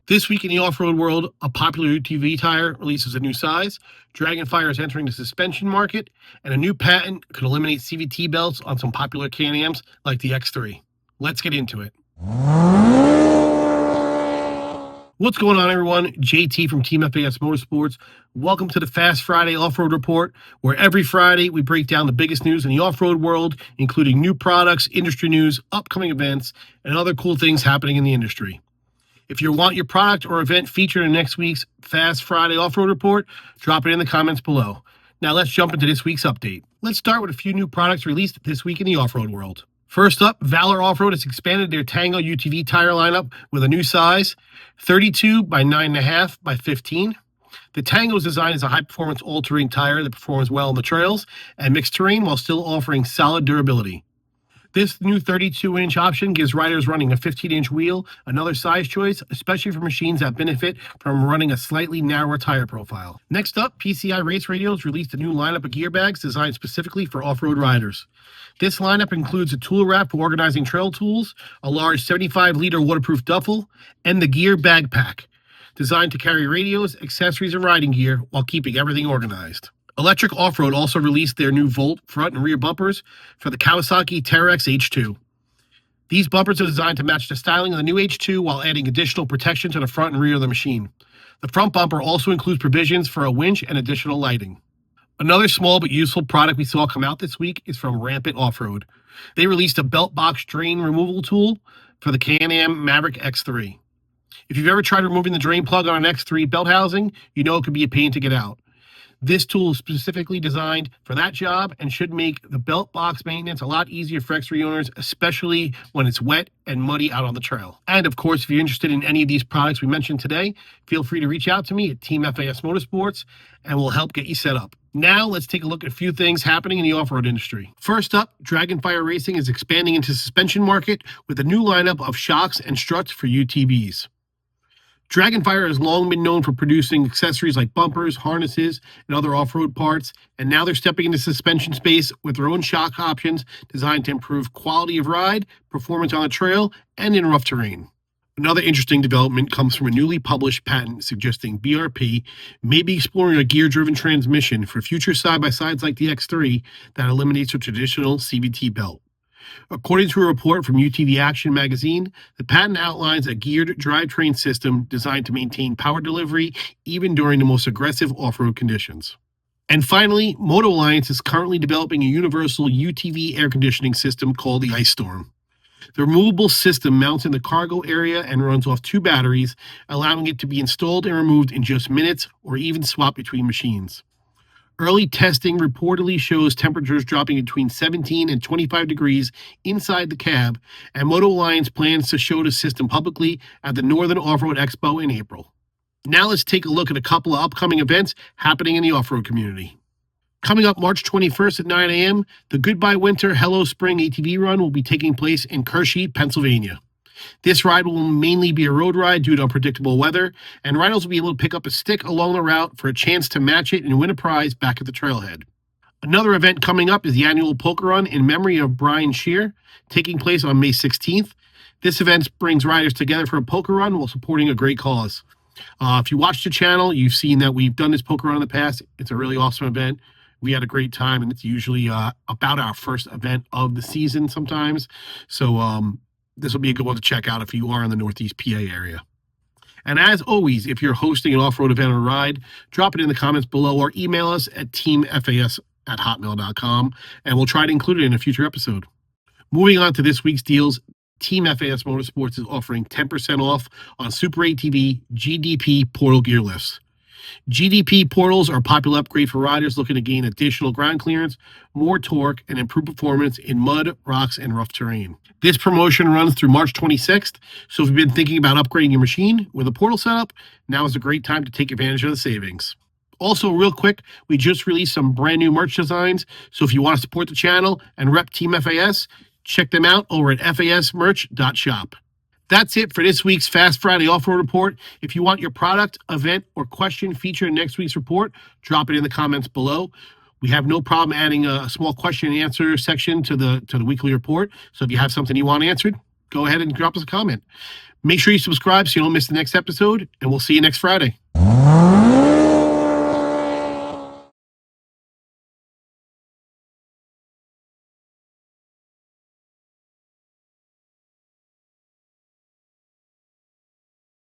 This week in the off-road world, a popular UTV tire releases a new size, DragonFire is entering the suspension market, and a new patent could eliminate CVT belts on some popular Can-Ams like the X3. Let's get into it. What's going on, everyone? JT from Team FAS Motorsports. Welcome to the FAS Friday Off-Road Report, where every Friday we break down the biggest news in the off-road world, including new products, industry news, upcoming events, and other cool things happening in the industry. If you want your product or event featured in next week's FAS Friday Off-Road Report, drop it in the comments below. Now let's jump into this week's update. Let's start with a few new products released this week in the off-road world. First up, Valor Off-Road has expanded their Tango UTV tire lineup with a new size, 32 by 9.5 by 15. The Tango's design is a high-performance all-terrain tire that performs well on the trails and mixed terrain while still offering solid durability. This new 32-inch option gives riders running a 15-inch wheel another size choice, especially for machines that benefit from running a slightly narrower tire profile. Next up, PCI Race Radios released a new lineup of gear bags designed specifically for off-road riders. This lineup includes a tool wrap for organizing trail tools, a large 75-liter waterproof duffel, and the gear bag pack, designed to carry radios, accessories, and riding gear while keeping everything organized. Elektric Offroad also released their new Volt front and rear bumpers for the Kawasaki Terex H2. These bumpers are designed to match the styling of the new H2 while adding additional protection to the front and rear of the machine. The front bumper also includes provisions for a winch and additional lighting. Another small but useful product we saw come out this week is from Ramp-It Offroad. They released a belt box drain removal tool for the Can-Am Maverick X3. If you've ever tried removing the drain plug on an X3 belt housing, you know it could be a pain to get out. This tool is specifically designed for that job and should make the belt box maintenance a lot easier for X3 owners, especially when it's wet and muddy out on the trail. And of course, if you're interested in any of these products we mentioned today, feel free to reach out to me at Team FAS Motorsports and we'll help get you set up. Now, let's take a look at a few things happening in the off-road industry. First up, DragonFire Racing is expanding into the suspension market with a new lineup of shocks and struts for UTVs. DragonFire has long been known for producing accessories like bumpers, harnesses, and other off-road parts, and now they're stepping into suspension space with their own shock options designed to improve quality of ride, performance on the trail, and in rough terrain. Another interesting development comes from a newly published patent suggesting BRP may be exploring a gear-driven transmission for future side-by-sides like the X3 that eliminates a traditional CVT belt. According to a report from UTV Action magazine, the patent outlines a geared drivetrain system designed to maintain power delivery even during the most aggressive off-road conditions. And finally, Moto Alliance is currently developing a universal UTV air conditioning system called the Ice Storm. The removable system mounts in the cargo area and runs off 2 batteries, allowing it to be installed and removed in just minutes or even swapped between machines. Early testing reportedly shows temperatures dropping between 17 and 25 degrees inside the cab, and Moto Alliance plans to show the system publicly at the Northern Off-Road Expo in April. Now let's take a look at a couple of upcoming events happening in the off-road community. Coming up March 21st at 9 a.m., the Goodbye Winter, Hello Spring ATV run will be taking place in Hershey, Pennsylvania. This ride will mainly be a road ride due to unpredictable weather, and riders will be able to pick up a stick along the route for a chance to match it and win a prize back at the trailhead. Another event coming up is the annual Poker Run in memory of Brian Shear, taking place on May 16th. This event brings riders together for a poker run while supporting a great cause. If you watch the channel, you've seen that we've done this poker run in the past. It's a really awesome event. We had a great time, and it's usually about our first event of the season sometimes. So, this will be a good one to check out if you are in the Northeast PA area. And as always, if you're hosting an off-road event or ride, drop it in the comments below or email us at teamfas@hotmail.com, and we'll try to include it in a future episode. Moving on to this week's deals, Team FAS Motorsports is offering 10% off on SuperATV GDP portal gear lifts. GDP portals are a popular upgrade for riders looking to gain additional ground clearance, more torque, and improved performance in mud, rocks, and rough terrain. This promotion runs through March 26th, so if you've been thinking about upgrading your machine with a portal setup, now is a great time to take advantage of the savings. Also, real quick, we just released some brand new merch designs, so if you want to support the channel and rep Team FAS, check them out over at fasmerch.shop. That's it for this week's FAS Friday Off-Road Report. If you want your product, event, or question featured in next week's report, drop it in the comments below. We have no problem adding a small question and answer section to the weekly report. So if you have something you want answered, go ahead and drop us a comment. Make sure you subscribe so you don't miss the next episode, and we'll see you next Friday.